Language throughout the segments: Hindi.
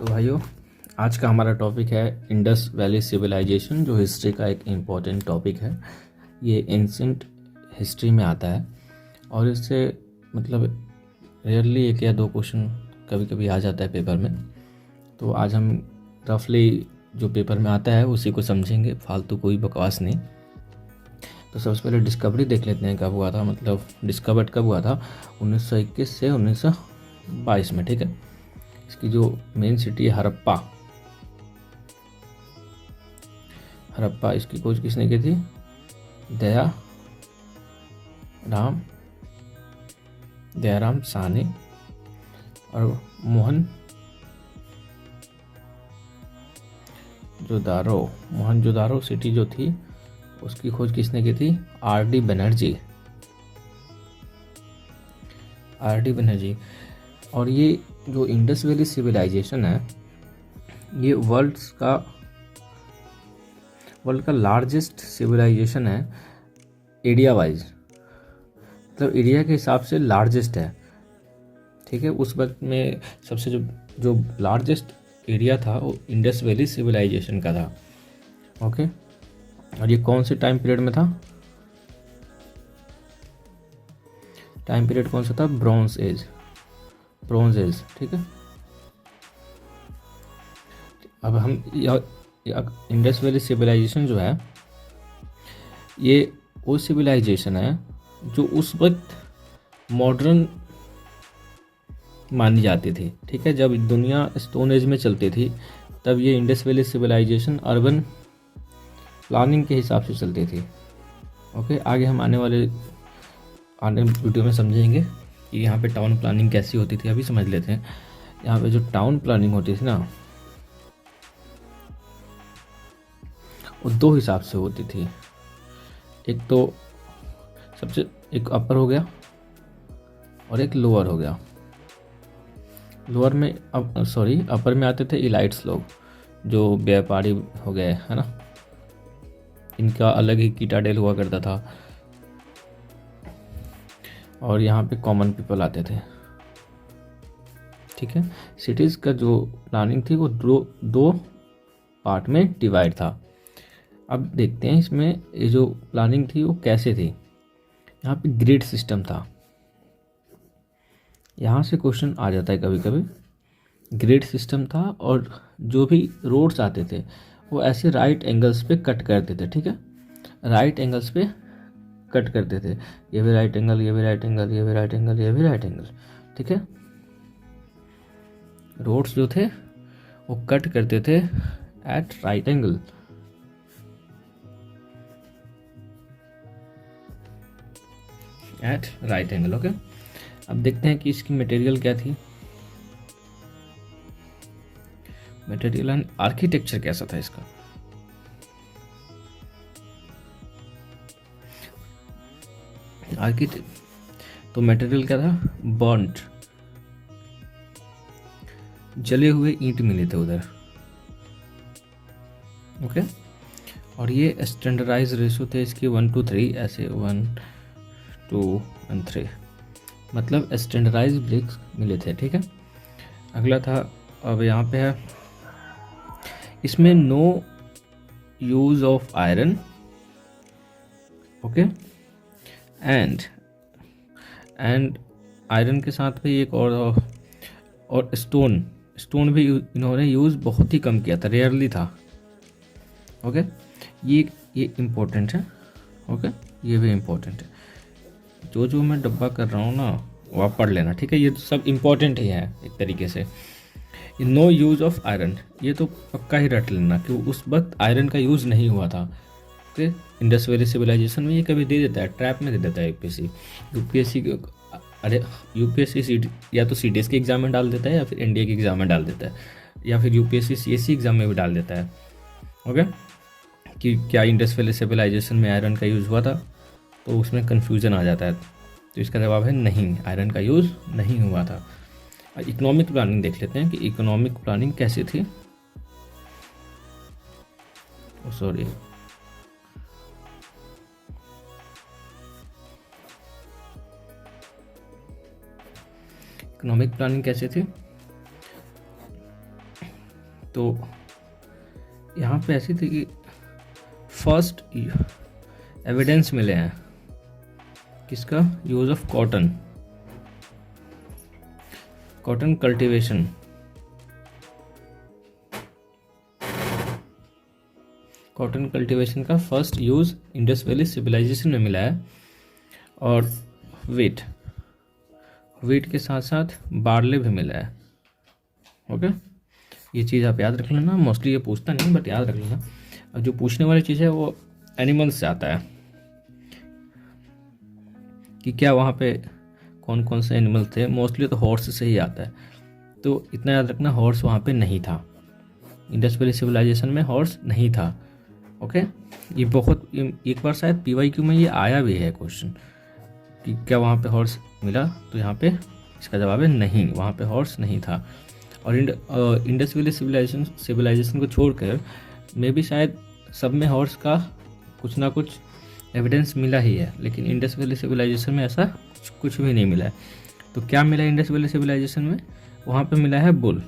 तो भाइयों, आज का हमारा टॉपिक है इंडस वैली सिविलाइजेशन, जो हिस्ट्री का एक इम्पॉर्टेंट टॉपिक है। ये एंशिएंट हिस्ट्री में आता है और इससे मतलब रेयरली एक या दो क्वेश्चन कभी कभी आ जाता है पेपर में। तो आज हम रफली जो पेपर में आता है उसी को समझेंगे, फालतू कोई बकवास नहीं। तो सबसे पहले डिस्कवरी देख लेते हैं कब हुआ था, मतलब डिस्कवर्ड कब हुआ था। 1921 से 1922 में, ठीक है। इसकी जो मेन सिटी है हड़प्पा, इसकी खोज किसने की थी? दयाराम साहनी और मोहनजोदारो सिटी जो थी उसकी खोज किसने की थी? R D Banerjee. और ये जो इंडस वैली सिविलाइजेशन है ये वर्ल्ड का लार्जेस्ट सिविलाइजेशन है एरिया वाइज, मतलब एरिया के हिसाब से लार्जेस्ट है, ठीक है। उस वक्त में सबसे जो लार्जेस्ट एरिया था वो इंडस वैली सिविलाइजेशन का था, ओके। और ये कौन से टाइम पीरियड में था? टाइम पीरियड कौन सा था? ब्रॉन्ज एज, ठीक है। अब हम इंडस वैली सिविलाइजेशन जो है ये वो सिविलाइजेशन है जो उस वक्त मॉडर्न मानी जाती थी, ठीक है। जब दुनिया स्टोन एज में चलती थी तब ये Indus valley Civilisation urban planning के हिसाब से चलती थी, ओके। आगे हम आने वीडियो में समझेंगे कि यहाँ पे टाउन प्लानिंग कैसी होती थी। अभी समझ लेते हैं यहाँ पे जो टाउन प्लानिंग होती थी ना वो दो हिसाब से होती थी। एक तो एक अपर हो गया और एक लोअर हो गया। अपर में आते थे इलाइट्स लोग, जो व्यापारी हो गए, है ना। इनका अलग ही कीटाडेल हुआ करता था और यहाँ पे कॉमन पीपल आते थे, ठीक है। सिटीज़ का जो प्लानिंग थी वो दो पार्ट में डिवाइड था। अब देखते हैं इसमें ये जो प्लानिंग थी वो कैसे थी। यहाँ पे ग्रिड सिस्टम था, यहाँ से क्वेश्चन आ जाता है कभी कभी। ग्रिड सिस्टम था और जो भी रोड्स आते थे वो ऐसे राइट एंगल्स पे कट करते थे, ठीक है। राइट एंगल्स पे कट करते थे, ये भी राइट एंगल, ये भी राइट एंगल, ये भी राइट एंगल, ये भी राइट एंगल, ठीक है। रोड्स जो थे वो कट करते थे एट राइट एंगल। ओके। अब देखते हैं कि इसकी मटेरियल क्या थी, मटेरियल एंड आर्किटेक्चर कैसा था इसका। तो मटेरियल क्या था? बर्न्ट, जले हुए ईंट मिले थे उधर, ओके। और ये स्टैंडर्डाइज रेशो थे इसके 1:3, ऐसे 1, 2 और 3, मतलब स्टैंडर्डाइज ब्रिक्स मिले थे, ठीक है। अगला था, अब यहाँ पे है इसमें no use of iron, okay. And iron के साथ भी एक और स्टोन भी इन्होंने यूज़ बहुत ही कम किया था, रेयरली था, ओके। ये इम्पोर्टेंट है, ओके। ये भी इम्पोर्टेंट है। जो मैं डब्बा कर रहा हूँ ना वो आप पढ़ लेना, ठीक है। ये सब इम्पोर्टेंट ही है एक तरीके से। नो यूज़ ऑफ आयरन, ये तो पक्का ही रट लेना कि उस वक्त आयरन का यूज़ नहीं हुआ था, ओके। इंडस वैली सिविलाइजेशन में ये कभी दे देता है, ट्रैप में दे देता है यूपीएससी या तो सीडीएस के एग्जाम में डाल देता है या फिर एनडीए के एग्जाम में डाल देता है या फिर यूपीएससी सीएससी एग्जाम में भी डाल देता है, ओके। कि क्या इंडस वैली सिविलाइजेशन में आयरन का यूज़ हुआ था, तो उसमें कन्फ्यूज़न आ जाता है। तो इसका जवाब है नहीं, आयरन का यूज़ नहीं हुआ था। इकोनॉमिक प्लानिंग देख लेते हैं कि इकोनॉमिक प्लानिंग कैसी थी। सॉरी, इकोनॉमिक प्लानिंग कैसे थी? तो यहाँ पे ऐसी थी कि फर्स्ट एविडेंस मिले हैं किसका, use of cotton cultivation. Cotton cultivation का first use Indus valley civilisation में मिला है। और वीट के साथ साथ बार्ले भी मिला है। ओके, ये चीज़ आप याद रख लेना। मोस्टली ये पूछता नहीं, बट याद रख लेना। और जो पूछने वाली चीज़ है वो एनिमल्स से आता है कि क्या वहाँ पे कौन कौन से एनिमल थे। मोस्टली तो हॉर्स से ही आता है, तो इतना याद रखना, हॉर्स वहाँ पे नहीं था। इंडस वैली सिविलाइजेशन में हॉर्स नहीं था। ओके, ये बहुत एक बार शायद PYQ में ये आया भी है क्वेश्चन कि क्या वहाँ पे हॉर्स मिला, तो यहाँ पे इसका जवाब है नहीं, वहाँ पे हॉर्स नहीं था। और इंडस वैली सिविलाइजेशन को छोड़कर मे भी शायद सब में हॉर्स का कुछ ना कुछ एविडेंस मिला ही है, लेकिन इंडस वैली सिविलाइजेशन में ऐसा कुछ भी नहीं मिला है। तो क्या मिला इंडस वैली सिविलाइजेशन में, वहाँ पे मिला है बुल,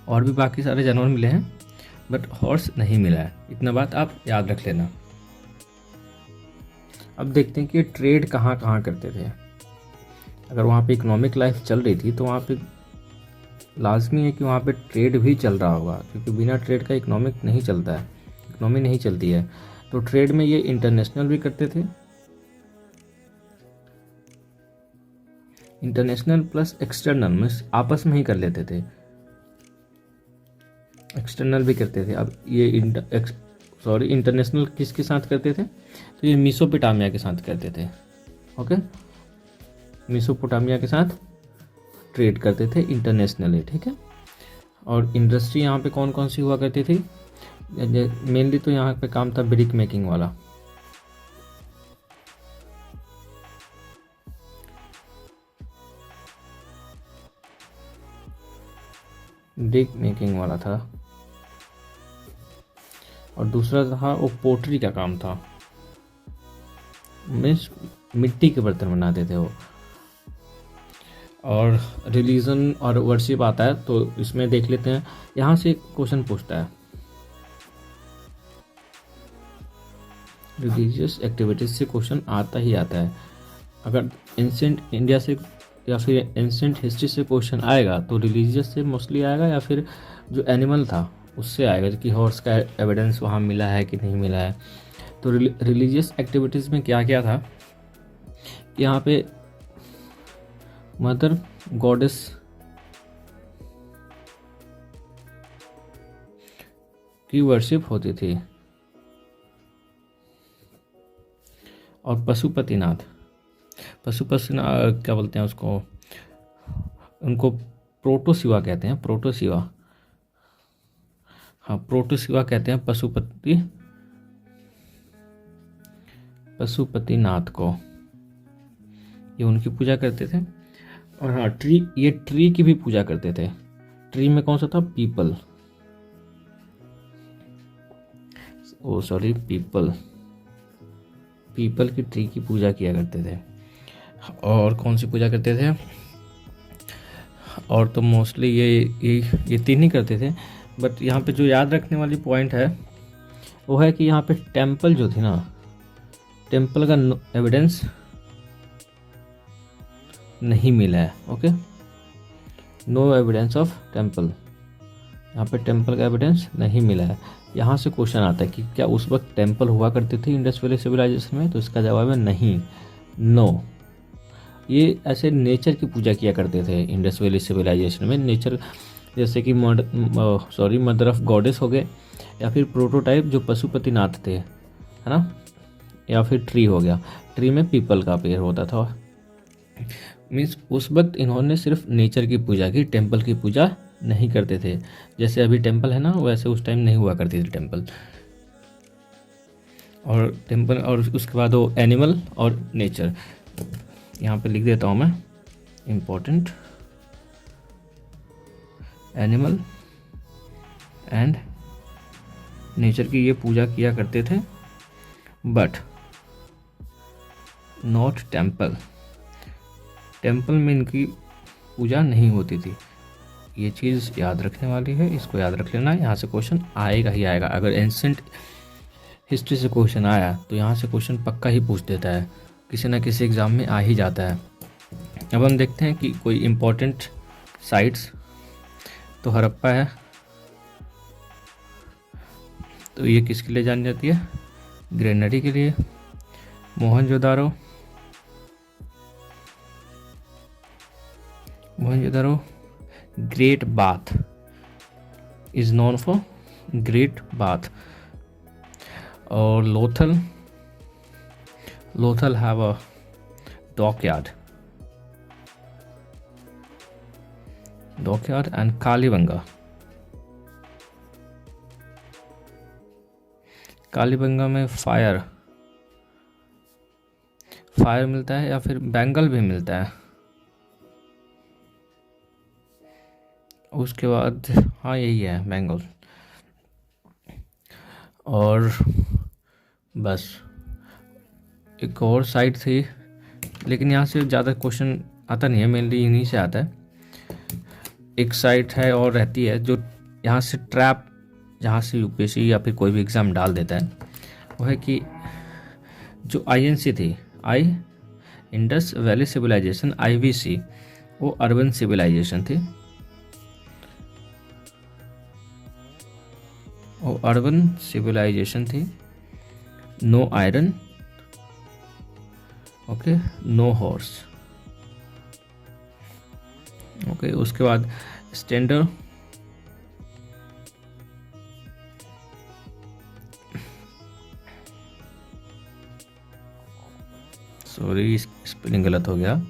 और भी बाकी सारे जानवर मिले हैं, बट हॉर्स नहीं मिला है। इतना बात आप याद रख लेना। अब देखते हैं कि ट्रेड कहाँ कहाँ करते थे। अगर वहाँ पे इकोनॉमिक लाइफ चल रही थी तो वहाँ पे लाजमी है कि वहाँ पे ट्रेड भी चल रहा होगा, क्योंकि बिना ट्रेड का इकोनॉमिक नहीं चलता है, इकोनॉमी नहीं चलती है। तो ट्रेड में ये इंटरनेशनल भी करते थे, इंटरनेशनल प्लस एक्सटर्नल में आपस में ही कर लेते थे, एक्सटर्नल भी करते थे। अब ये इंटरनेशनल किसके साथ करते थे, तो ये मेसोपोटामिया के साथ करते थे। ओके, मेसोपोटामिया के साथ ट्रेड करते थे इंटरनेशनली, ठीक है। और इंडस्ट्री यहाँ पे कौन कौन सी हुआ करती थी, मेनली तो यहाँ पे काम था ब्रिक मेकिंग वाला। ब्रिक मेकिंग वाला था, और दूसरा था वो पोट्री का काम था, मीन्स मिट्टी के बर्तन बनाते थे वो। और रिलीजन और वर्शिप आता है, तो इसमें देख लेते हैं। यहाँ से क्वेश्चन पूछता है रिलीजियस एक्टिविटीज से, क्वेश्चन आता ही आता है। अगर एंशिएंट इंडिया से या फिर एंशिएंट हिस्ट्री से क्वेश्चन आएगा तो रिलीजियस से मोस्टली आएगा, या फिर जो एनिमल था उससे आएगा कि हॉर्स का एविडेंस वहाँ मिला है कि नहीं मिला है। तो रिलीजियस एक्टिविटीज़ में क्या क्या था, यहाँ पे मदर गॉडेस की वर्शिप होती थी, और पशुपतिनाथ क्या बोलते हैं उसको, उनको प्रोटोशिवा कहते हैं, प्रोटोशिवा, हाँ प्रोटोशिवा कहते हैं पशुपतिनाथ को, ये उनकी पूजा करते थे। और हाँ ट्री की भी पूजा करते थे। ट्री में कौन सा था, पीपल की ट्री की पूजा किया करते थे। और कौन सी पूजा करते थे, और तो मोस्टली ये तीन ही करते थे। बट यहाँ पे जो याद रखने वाली पॉइंट है वो है कि यहाँ पे टेम्पल जो थी ना, टेम्पल का एविडेंस नहीं मिला है। Okay, no evidence of temple, यहाँ पे टेम्पल का एविडेंस नहीं मिला है। यहाँ से क्वेश्चन आता है कि क्या उस वक्त टेम्पल हुआ करते थे इंडस वैली सिविलाइजेशन में, तो इसका जवाब है नहीं, नो। ये ऐसे नेचर की पूजा किया करते थे इंडस वैली सिविलाइजेशन में। नेचर जैसे कि मदर ऑफ गॉडेस हो गए, या फिर प्रोटोटाइप जो पशुपतिनाथ थे, है ना, या फिर ट्री हो गया। ट्री में पीपल का पेड़ होता था। मीन्स उस वक्त इन्होंने सिर्फ नेचर की पूजा की, टेम्पल की पूजा नहीं करते थे। जैसे अभी टेम्पल है ना, वैसे उस टाइम नहीं हुआ करती थी टेम्पल। और उसके बाद वो एनिमल और नेचर, यहाँ पे लिख देता हूँ मैं, इम्पोर्टेंट, एनिमल एंड नेचर की ये पूजा किया करते थे, बट नॉट टेम्पल। टेम्पल में इनकी पूजा नहीं होती थी। ये चीज़ याद रखने वाली है, इसको याद रख लेना। यहाँ से क्वेश्चन आएगा ही आएगा। अगर एंसेंट हिस्ट्री से क्वेश्चन आया तो यहाँ से क्वेश्चन पक्का ही पूछ देता है, किसी ना किसी एग्ज़ाम में आ ही जाता है। अब हम देखते हैं कि कोई इम्पोर्टेंट साइट्स, तो हड़प्पा है, तो ये किसके लिए जानी जाती है? ग्रेनरी के लिए। Mohenjodaro, great bath is known for great bath. और Lothal have a dockyard and Kalibangan में फायर मिलता है या फिर बेंगल भी मिलता है। उसके बाद हाँ यही है, बेंगल। और बस एक और साइट थी, लेकिन यहाँ से ज़्यादा क्वेश्चन आता नहीं है, मेनली इन्हीं से आता है। एक साइट है और रहती है जो यहाँ से ट्रैप, जहाँ से यूपीएससी या फिर कोई भी एग्ज़ाम डाल देता है, वो है कि जो आईएनसी थी, इंडस वैली सिविलाइजेशन, आईवीसी, वो अर्बन सिविलाइजेशन थी। No iron, okay, no horse, okay. उसके बाद स्टैंडर्ड, सॉरी स्पेलिंग गलत हो गया,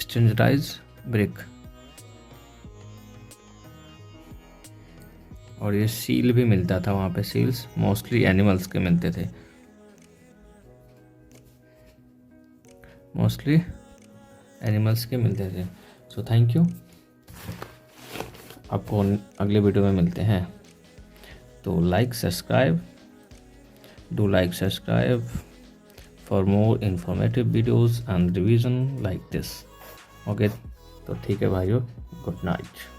स्टैंडर्डाइज ब्रिक। और ये सील भी मिलता था वहाँ पे, सील्स मोस्टली एनिमल्स के मिलते थे, सो थैंक यू। आपको अगले वीडियो में मिलते हैं, तो do like subscribe for more informative videos and revision like this, okay. तो ठीक है भाइयों, गुड नाइट।